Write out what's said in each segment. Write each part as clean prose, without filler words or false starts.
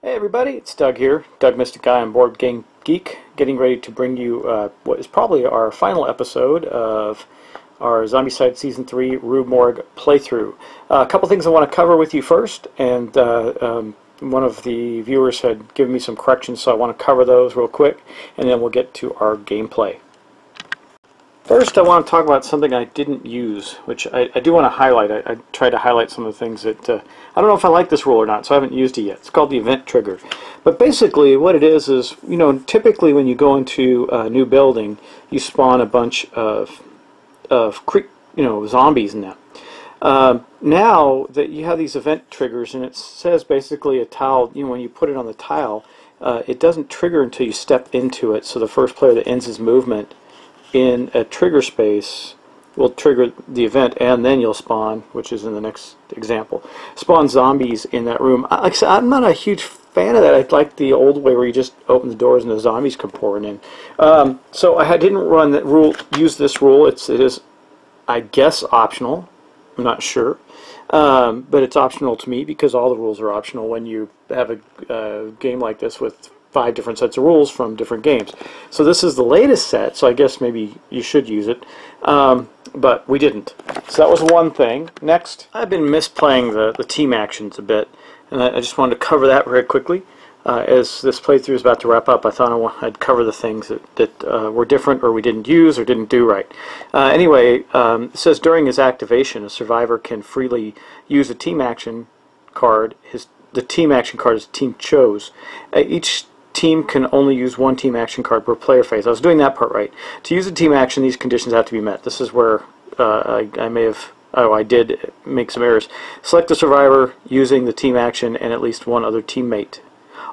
Hey everybody, it's Doug here, Doug Mystic Guy and Board Game Geek, getting ready to bring you what is probably our final episode of our Zombicide Season 3 Rue Morgue playthrough. A couple things I want to cover with you first, and one of the viewers had given me some corrections, so I want to cover those real quick, and then we'll get to our gameplay. First, I want to talk about something I didn't use, which I do want to highlight. I tried to highlight some of the things that, I don't know if I like this rule or not, so I haven't used it yet. It's called the event trigger. But basically, what it is, you know, typically when you go into a new building, you spawn a bunch of zombies in that. Now that you have these event triggers, and it says basically a tile, you know, when you put it on the tile, it doesn't trigger until you step into it, so the first player that ends his movement in a trigger space will trigger the event, and then you'll spawn, which is in the next example, spawn zombies in that room. Like I said, I'm not a huge fan of that. I like the old way where you just open the doors and the zombies come pouring in. So I didn't run that rule, use this rule. It is, I guess, optional. I'm not sure. But it's optional to me because all the rules are optional when you have a game like this with 5 different sets of rules from different games. So this is the latest set, so I guess maybe you should use it, but we didn't. So that was one thing. Next, I've been misplaying the team actions a bit, and I just wanted to cover that very quickly. As this playthrough is about to wrap up, I thought I'd cover the things that were different or we didn't use or didn't do right. Anyway, it says during his activation, a survivor can freely use a team action card. The team action card his team chose. Each team can only use one team action card per player phase. I was doing that part right. To use a team action, these conditions have to be met. This is where I did make some errors. Select the survivor using the team action and at least one other teammate.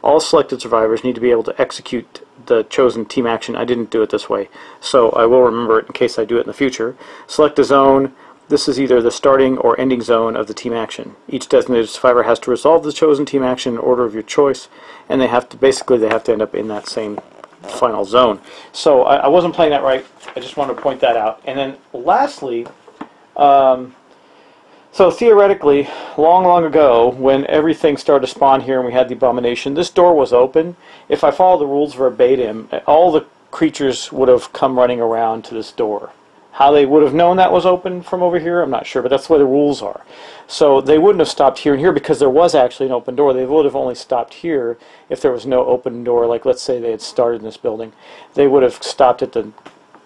All selected survivors need to be able to execute the chosen team action. I didn't do it this way, so I will remember it in case I do it in the future. Select a zone. This is either the starting or ending zone of the team action. Each designated survivor has to resolve the chosen team action in order of your choice, and they have to end up in that same final zone. So I wasn't playing that right. I just wanted to point that out. And then lastly, so theoretically, long ago, when everything started to spawn here and we had the abomination, this door was open. If I follow the rules verbatim, all the creatures would have come running around to this door. How they would have known that was open from over here, I'm not sure, but that's the way the rules are. So they wouldn't have stopped here and here because there was actually an open door. They would have only stopped here if there was no open door. Like, let's say they had started in this building. They would have stopped at the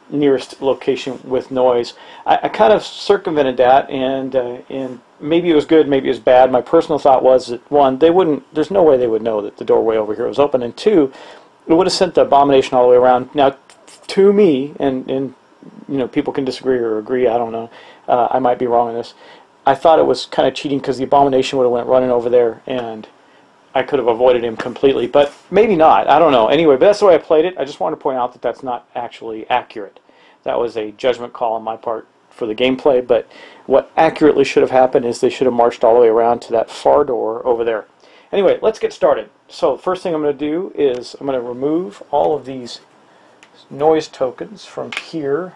nearest location with noise. I kind of circumvented that, and maybe it was good, maybe it was bad. My personal thought was that, one, there's no way they would know that the doorway over here was open, and two, it would have sent the abomination all the way around. Now, to me, and you know, people can disagree or agree, I don't know, I might be wrong on this. I thought it was kind of cheating because the abomination would have went running over there and I could have avoided him completely, but maybe not, I don't know. Anyway, but that's the way I played it. I just wanted to point out that that's not actually accurate. That was a judgment call on my part for the gameplay, but what accurately should have happened is they should have marched all the way around to that far door over there. Anyway, let's get started. So the first thing I'm going to do is I'm going to remove all of these noise tokens from here.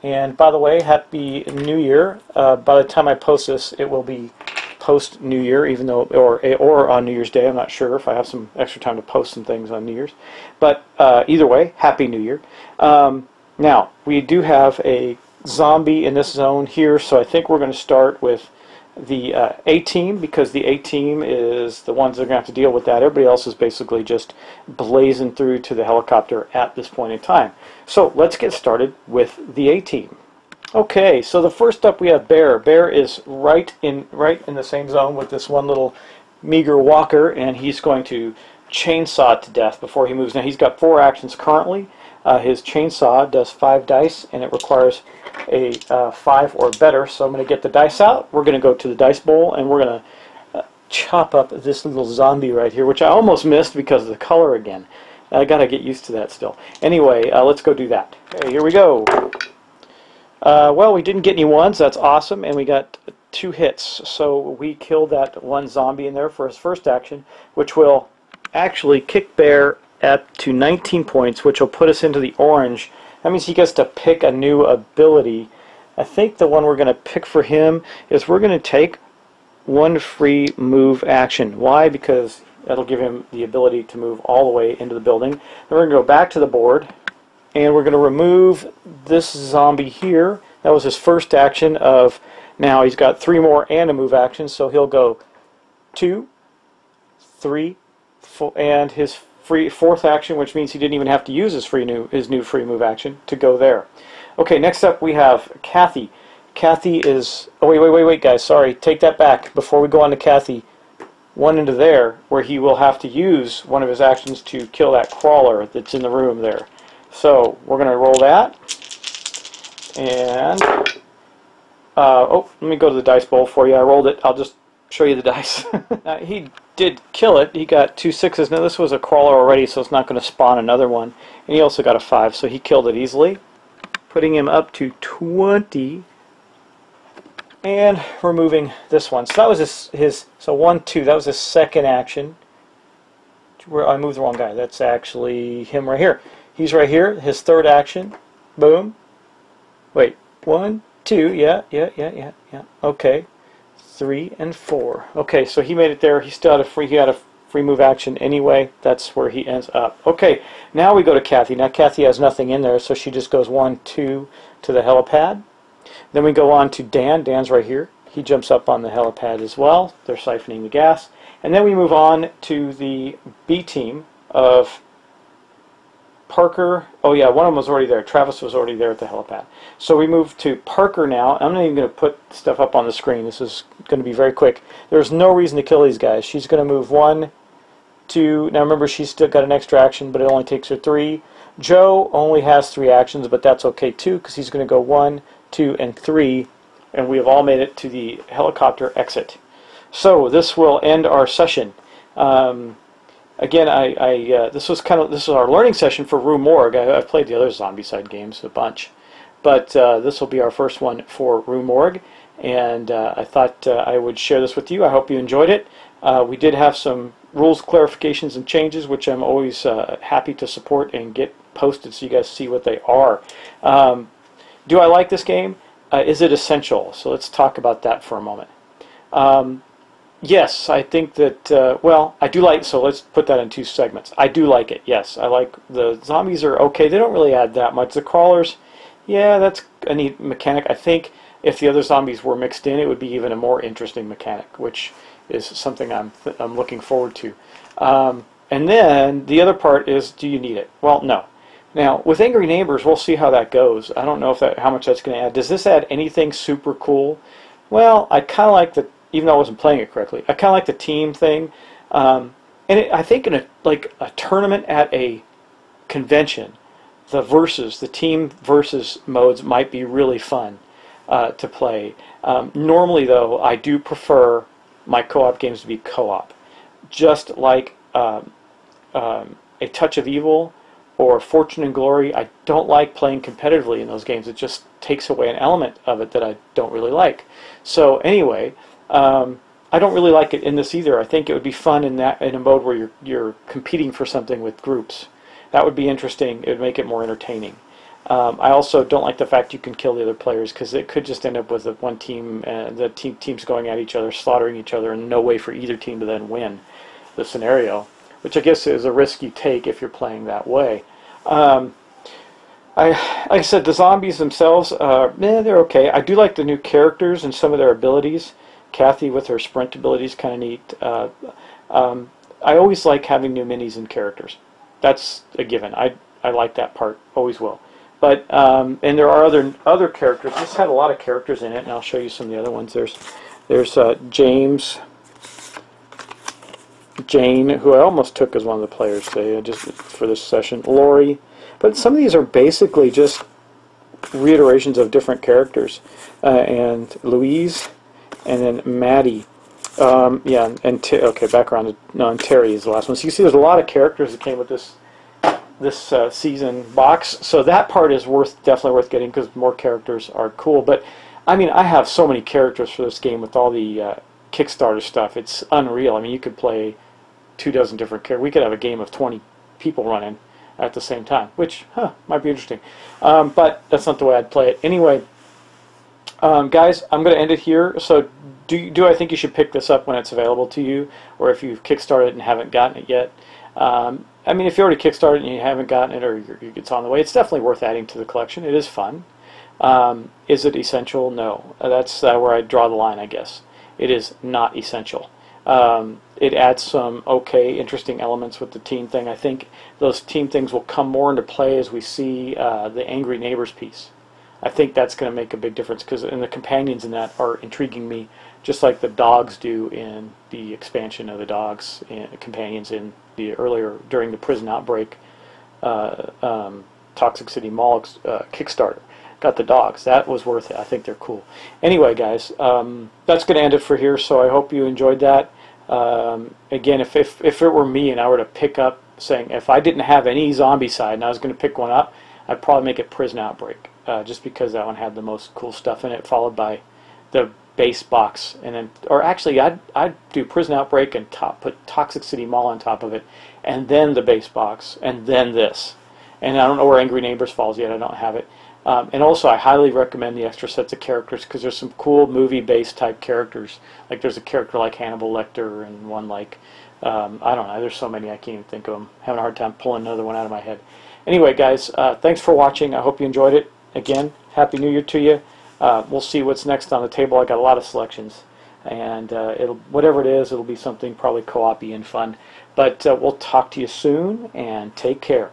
And by the way, Happy New Year. By the time I post this, it will be post New Year, even though or on New Year's Day. I'm not sure if I have some extra time to post some things on New Year's. But either way, Happy New Year. Now, we do have a zombie in this zone here, so I think we're going to start with the A-team, because the A-team is the ones that are going to have to deal with that. Everybody else is basically just blazing through to the helicopter at this point in time. So let's get started with the A-team. Okay, so the first up we have Bear. Bear is right in the same zone with this one little meager walker, and he's going to chainsaw to death before he moves. Now he's got 4 actions currently. His chainsaw does 5 dice, and it requires a 5 or better, so I'm going to get the dice out. We're going to go to the dice bowl, and we're going to chop up this little zombie right here, which I almost missed because of the color again. I got to get used to that still. Anyway, let's go do that. Okay, here we go. Well, we didn't get any ones. That's awesome, and we got 2 hits. So we killed that one zombie in there for his first action, which will actually kick Bear up to 19 points, which will put us into the orange. That means he gets to pick a new ability. I think the one we're going to pick for him is we're going to take one free move action. Why? Because that'll give him the ability to move all the way into the building. Then we're going to go back to the board, and we're going to remove this zombie here. That was his first action of, now he's got 3 more and a move action, so he'll go 2, 3, 4, and his fourth action, which means he didn't even have to use his new free move action to go there. Okay, next up we have Kathy. Kathy is, oh wait guys, sorry, take that back. Before we go on to Kathy, one into there where he will have to use one of his actions to kill that crawler that's in the room there. So we're going to roll that, and oh, let me go to the dice bowl for you. I rolled it. I'll just show you the dice. He did kill it. He got 2 6s. Now this was a crawler already, so it's not going to spawn another one. And he also got a 5, so he killed it easily, putting him up to 20. And removing this one. So that was his so 1, 2. That was his second action. Where I moved the wrong guy. That's actually him right here. He's right here. His third action. Boom. Wait. 1, 2. Yeah. Okay. 3 and 4. Okay, so he made it there. He still had a free move action anyway. That's where he ends up. Okay, now we go to Kathy. Now Kathy has nothing in there, so she just goes 1, 2 to the helipad. Then we go on to Dan. Dan's right here. He jumps up on the helipad as well. They're siphoning the gas. And then we move on to the B team of Parker. Oh yeah, one of them was already there. Travis was already there at the helipad. So we move to Parker now. I'm not even going to put stuff up on the screen. This is going to be very quick. There's no reason to kill these guys. She's going to move 1, 2. Now remember, she's still got an extra action, but it only takes her 3. Joe only has 3 actions, but that's okay too, because he's going to go 1, 2, and 3, and we have all made it to the helicopter exit. So this will end our session. Again, this was our learning session for Rue Morgue. I've played the other Zombicide games a bunch, but this will be our first one for Rue Morgue, and I thought I would share this with you. I hope you enjoyed it. We did have some rules clarifications and changes, which I'm always happy to support and get posted so you guys see what they are. Do I like this game? Is it essential? So let's talk about that for a moment. Yes, I think that, well, I do like, so let's put that in 2 segments. I do like it, yes. I like, the zombies are okay. They don't really add that much. The crawlers, yeah, that's a neat mechanic. I think if the other zombies were mixed in, it would be even a more interesting mechanic, which is something I'm looking forward to. And then the other part is, do you need it? Well, no. Now, with Angry Neighbors, we'll see how that goes. I don't know if how much that's going to add. Does this add anything super cool? Well, I kind of like the, even though I wasn't playing it correctly, I kind of like the team thing. And I think in a tournament at a convention, the team versus modes might be really fun to play. Normally, though, I do prefer my co-op games to be co-op. Just like A Touch of Evil or Fortune and Glory, I don't like playing competitively in those games. It just takes away an element of it that I don't really like. So anyway, I don't really like it in this either. I think it would be fun in a mode where you're competing for something with groups. That would be interesting. It would make it more entertaining. I also don't like the fact you can kill the other players, because it could just end up with one team and the teams going at each other, slaughtering each other, and no way for either team to then win the scenario, which I guess is a risk you take if you're playing that way. Like I said, the zombies themselves, they're okay. I do like the new characters and some of their abilities. Kathy with her sprint ability is kind of neat. I always like having new minis and characters. That's a given. I like that part. Always will. But and there are other characters. This had a lot of characters in it, and I'll show you some of the other ones. There's James, Jane, who I almost took as one of the players today, just for this session. Lori. But some of these are basically just reiterations of different characters. And Louise, and then Maddie. Yeah, and okay, background. No, and Terry is the last one. So you see, there's a lot of characters that came with this season box. So that part is definitely worth getting, because more characters are cool. But I mean, I have so many characters for this game with all the Kickstarter stuff. It's unreal. I mean, you could play 24 different characters. We could have a game of 20 people running at the same time, which might be interesting. But that's not the way I'd play it. Anyway, guys, I'm going to end it here. So do I think you should pick this up when it's available to you, or if you've kickstarted it and haven't gotten it yet? I mean, if you already kickstarted and you haven't gotten it, or it's on the way, it's definitely worth adding to the collection. It is fun. Is it essential? No. That's where I draw the line, I guess. It is not essential. It adds some okay, interesting elements with the team thing. I think those team things will come more into play as we see the Angry Neighbors piece. I think that's going to make a big difference, because the companions in that are intriguing me, just like the dogs do in the expansion of the dogs and companions in the earlier, during the prison outbreak Toxic City Mall Kickstarter. Got the dogs. That was worth it. I think they're cool. Anyway, guys, that's going to end it for here, so I hope you enjoyed that. Again, if it were me and I were to pick up, saying if I didn't have any Zombicide and I was going to pick one up, I'd probably make it Prison Outbreak, just because that one had the most cool stuff in it, followed by the base box, and then, or actually, I'd do Prison Outbreak and put Toxic City Mall on top of it, and then the base box, and then this. And I don't know where Angry Neighbors falls yet. I don't have it. And also, I highly recommend the extra sets of characters, because there's some cool movie-based type characters. Like there's a character like Hannibal Lecter, and one like, I don't know, there's so many I can't even think of them. Having a hard time pulling another one out of my head. Anyway, guys, thanks for watching. I hope you enjoyed it. Again, Happy New Year to you. We'll see what's next on the table. I got a lot of selections, and whatever it is, it'll be something probably co-op-y and fun. But we'll talk to you soon, and take care.